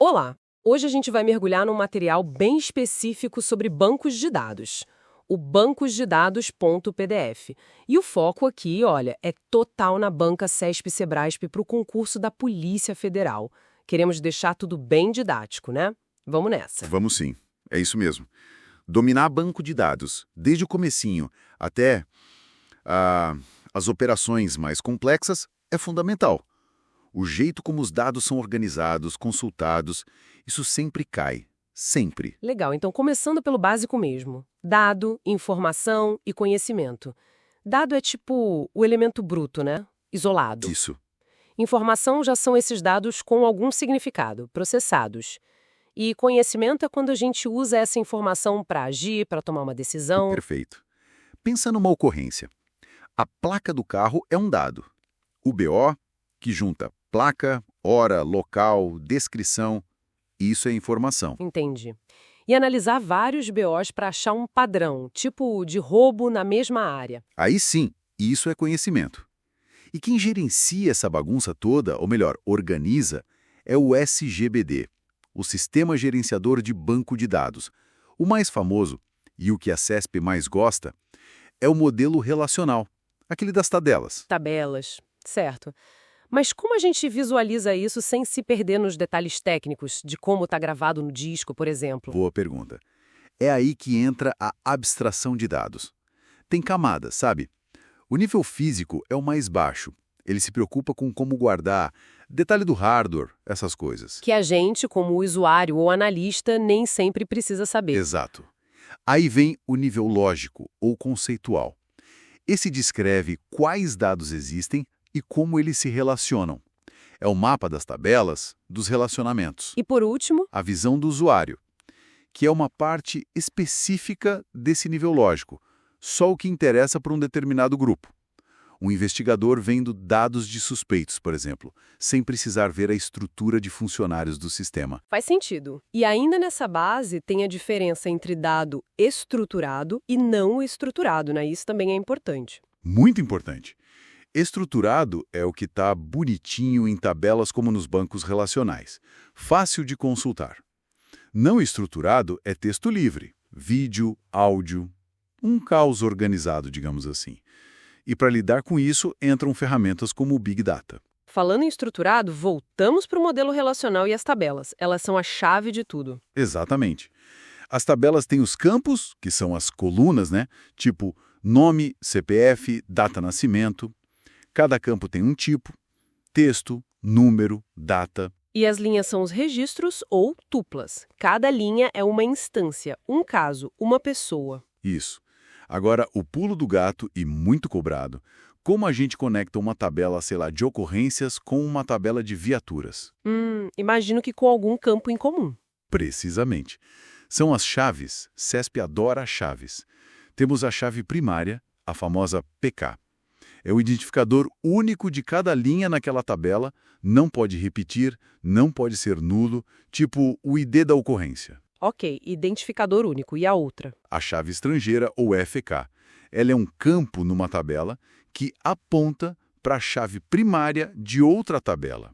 Olá! Hoje a gente vai mergulhar num material bem específico sobre bancos de dados, o bancosdedados.pdf. E o foco aqui, olha, é total na banca CESP-Sebrasp para o concurso da Polícia Federal. Queremos deixar tudo bem didático, né? Vamos nessa. Vamos sim, é isso mesmo. Dominar banco de dados, desde o comecinho até as operações mais complexas, é fundamental. O jeito como os dados são organizados, consultados, isso sempre cai. Sempre. Legal, então começando pelo básico mesmo. Dado, informação e conhecimento. Dado é tipo o elemento bruto, né? Isolado. Isso. Informação já são esses dados com algum significado, processados. E conhecimento é quando a gente usa essa informação para agir, para tomar uma decisão. Perfeito. Pensa numa ocorrência. A placa do carro é um dado. O BO, que junta placa, hora, local, descrição, isso é informação. Entendi. E analisar vários BOs para achar um padrão, tipo de roubo na mesma área. Aí sim, isso é conhecimento. E quem gerencia essa bagunça toda, ou melhor, organiza, é o SGBD, o Sistema Gerenciador de Banco de Dados. O mais famoso, e o que a CESP mais gosta, é o modelo relacional, aquele das tabelas. Tabelas, certo. Mas como a gente visualiza isso sem se perder nos detalhes técnicos de como está gravado no disco, por exemplo? Boa pergunta. É aí que entra a abstração de dados. Tem camadas, sabe? O nível físico é o mais baixo. Ele se preocupa com como guardar, detalhe do hardware, essas coisas. Que a gente, como usuário ou analista, nem sempre precisa saber. Exato. Aí vem o nível lógico ou conceitual. Esse descreve quais dados existem e como eles se relacionam. É o mapa das tabelas, dos relacionamentos. E por último, A visão do usuário, que é uma parte específica desse nível lógico, só o que interessa para um determinado grupo. Um investigador vendo dados de suspeitos, por exemplo, sem precisar ver a estrutura de funcionários do sistema. faz sentido. E ainda nessa base tem a diferença entre dado estruturado e não estruturado, né? Isso também é importante. Muito importante. Estruturado é o que está bonitinho em tabelas como nos bancos relacionais. Fácil de consultar. Não estruturado é texto livre, vídeo, áudio, um caos organizado, digamos assim. E para lidar com isso, entram ferramentas como o Big Data. Falando em estruturado, voltamos para o modelo relacional e as tabelas. Elas são a chave de tudo. Exatamente. As tabelas têm os campos, que são as colunas, né? Tipo nome, CPF, data nascimento. Cada campo tem um tipo, texto, número, data. E as linhas são os registros ou tuplas. Cada linha é uma instância, um caso, uma pessoa. Isso. Agora, o pulo do gato, e muito cobrado, como a gente conecta uma tabela, sei lá, de ocorrências com uma tabela de viaturas? Imagino que com algum campo em comum. Precisamente. São as chaves. CESP adora chaves. Temos a chave primária, a famosa PK. É o identificador único de cada linha naquela tabela, não pode repetir, não pode ser nulo, tipo o ID da ocorrência. Ok, identificador único. E a outra? A chave estrangeira, ou FK. Ela é um campo numa tabela que aponta para a chave primária de outra tabela.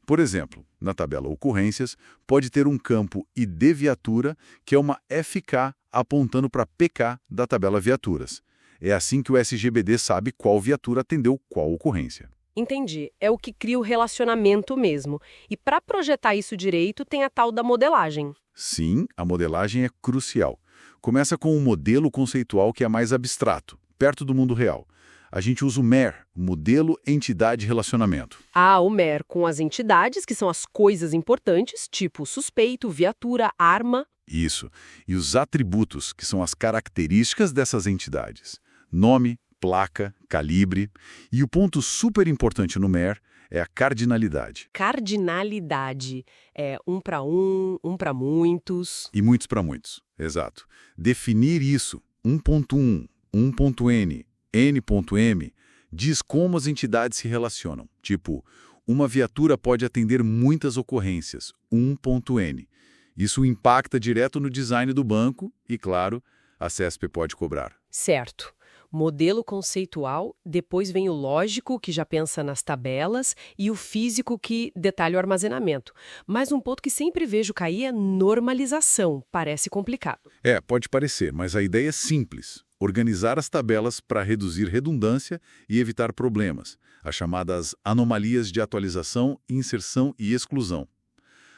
Por exemplo, na tabela ocorrências, pode ter um campo ID viatura, que é uma FK apontando para PK da tabela viaturas. É assim que o SGBD sabe qual viatura atendeu qual ocorrência. Entendi. É o que cria o relacionamento mesmo. E para projetar isso direito, tem a tal da modelagem. Sim, a modelagem é crucial. Começa com um modelo conceitual que é mais abstrato, perto do mundo real. A gente usa o MER, Modelo Entidade Relacionamento. Ah, o MER com as entidades, que são as coisas importantes, tipo suspeito, viatura, arma. Isso. E os atributos, que são as características dessas entidades. Nome, placa, calibre. E o ponto super importante no MER é a cardinalidade. Cardinalidade. É um para muitos. E muitos para muitos. Exato. Definir isso, 1.1, 1.n, n.m, diz como as entidades se relacionam. Tipo, uma viatura pode atender muitas ocorrências, 1.n. Isso impacta direto no design do banco e, claro, a CESP pode cobrar. Certo. Modelo conceitual, depois vem o lógico, que já pensa nas tabelas, e o físico, que detalha o armazenamento. Mas um ponto que sempre vejo cair é normalização. Parece complicado. Pode parecer, mas a ideia é simples. Organizar as tabelas para reduzir redundância e evitar problemas, as chamadas anomalias de atualização, inserção e exclusão.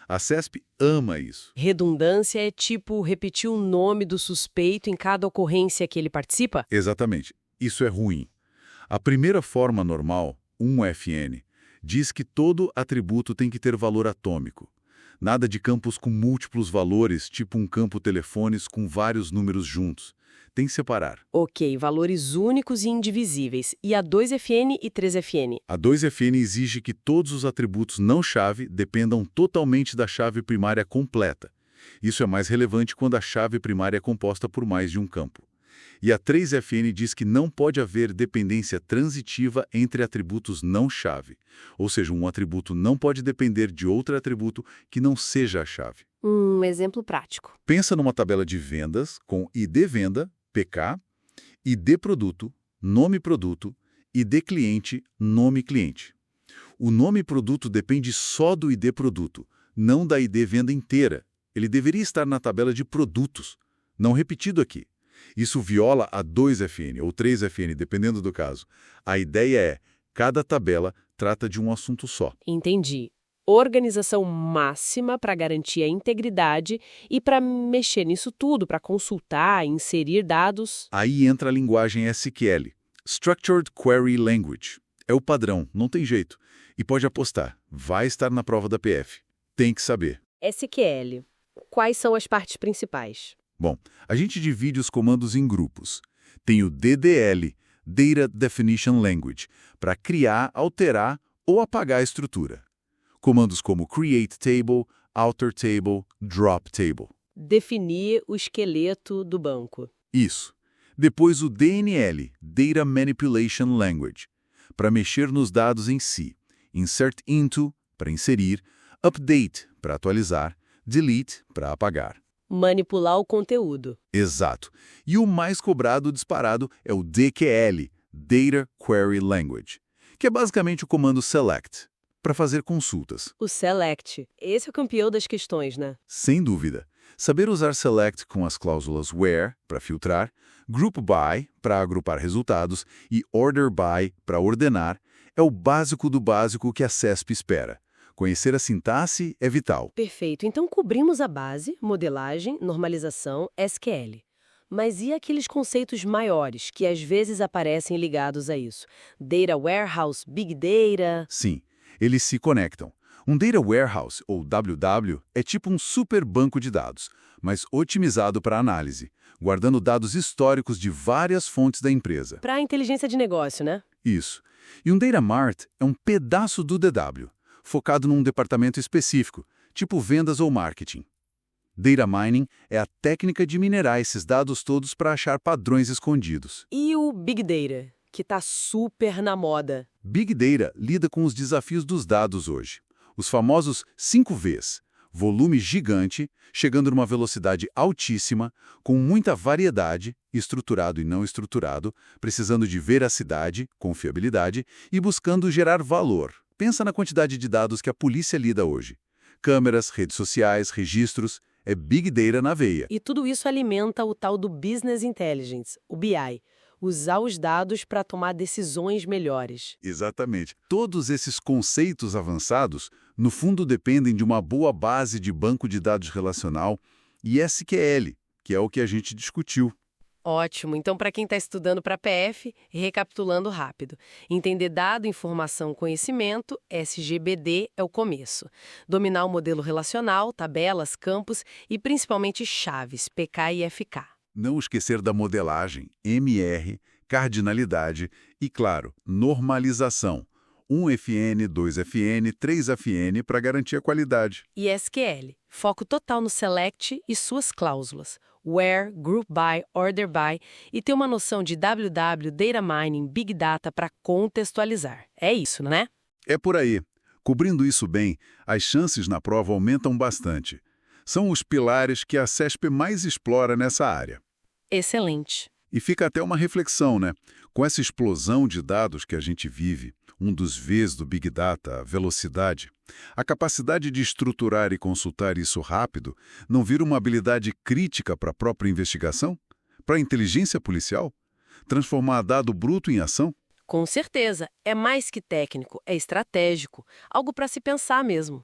A CESP ama isso. Redundância é tipo repetir o nome do suspeito em cada ocorrência que ele participa? Exatamente. Isso é ruim. A primeira forma normal, 1FN, diz que todo atributo tem que ter valor atômico. Nada de campos com múltiplos valores, tipo um campo telefones com vários números juntos. Tem que separar. Ok, valores únicos e indivisíveis. E a 2FN e 3FN? A 2FN exige que todos os atributos não-chave dependam totalmente da chave primária completa. Isso é mais relevante quando a chave primária é composta por mais de um campo. E a 3FN diz que não pode haver dependência transitiva entre atributos não-chave. Ou seja, um atributo não pode depender de outro atributo que não seja a chave. Um exemplo prático. Pensa numa tabela de vendas com ID venda, PK, ID produto, nome produto, ID cliente, nome cliente. O nome produto depende só do ID produto, não da ID venda inteira. Ele deveria estar na tabela de produtos, não repetido aqui. Isso viola a 2FN ou 3FN, dependendo do caso. A ideia é, cada tabela trata de um assunto só. Entendi. Organização máxima para garantir a integridade e para mexer nisso tudo, para consultar, inserir dados. Aí entra a linguagem SQL, Structured Query Language. É o padrão, não tem jeito. E pode apostar, vai estar na prova da PF. Tem que saber. SQL. Quais são as partes principais? Bom, a gente divide os comandos em grupos. Tem o DDL, Data Definition Language, para criar, alterar ou apagar a estrutura. Comandos como Create Table, Alter Table, Drop Table. Definir o esqueleto do banco. Isso. Depois o DNL, Data Manipulation Language, para mexer nos dados em si. Insert Into, para inserir. Update, para atualizar. Delete, para apagar. Manipular o conteúdo. Exato. E o mais cobrado disparado é o DQL, Data Query Language, que é basicamente o comando select, para fazer consultas. O select. Esse é o campeão das questões, né? Sem dúvida. Saber usar select com as cláusulas where, para filtrar, group by, para agrupar resultados, e order by, para ordenar, é o básico do básico que a CESP espera. Conhecer a sintaxe é vital. Perfeito. Então cobrimos a base, modelagem, normalização, SQL. Mas e aqueles conceitos maiores que às vezes aparecem ligados a isso? Data Warehouse, Big Data... Sim, eles se conectam. Um Data Warehouse, ou WW, é tipo um super banco de dados, mas otimizado para análise, guardando dados históricos de várias fontes da empresa. Para a inteligência de negócio, né? Isso. E um Data Mart é um pedaço do DW, focado num departamento específico, tipo vendas ou marketing. Data Mining é a técnica de minerar esses dados todos para achar padrões escondidos. E o Big Data, que está super na moda? Big Data lida com os desafios dos dados hoje. Os famosos 5 Vs. Volume gigante, chegando numa velocidade altíssima, com muita variedade, estruturado e não estruturado, precisando de veracidade, confiabilidade e buscando gerar valor. Pensa na quantidade de dados que a polícia lida hoje. Câmeras, redes sociais, registros, é Big Data na veia. E tudo isso alimenta o tal do Business Intelligence, o BI. Usar os dados para tomar decisões melhores. Exatamente. Todos esses conceitos avançados, no fundo, dependem de uma boa base de banco de dados relacional e SQL, que é o que a gente discutiu. Ótimo. Então, para quem está estudando para a PF, recapitulando rápido. Entender dado, informação, conhecimento, SGBD é o começo. Dominar o modelo relacional, tabelas, campos e principalmente chaves, PK e FK. Não esquecer da modelagem, MR, cardinalidade e, claro, normalização. 1FN, 2FN, 3FN para garantir a qualidade. E SQL, foco total no select e suas cláusulas. Where, Group By, Order By e ter uma noção de WW, Data Mining, Big Data para contextualizar. É isso, né? É por aí. Cobrindo isso bem, as chances na prova aumentam bastante. São os pilares que a CESP mais explora nessa área. Excelente. E fica até uma reflexão, né? Com essa explosão de dados que a gente vive, um dos Vs do Big Data, a velocidade, a capacidade de estruturar e consultar isso rápido não vira uma habilidade crítica para a própria investigação? Para a inteligência policial? Transformar dado bruto em ação? Com certeza, é mais que técnico, é estratégico, algo para se pensar mesmo.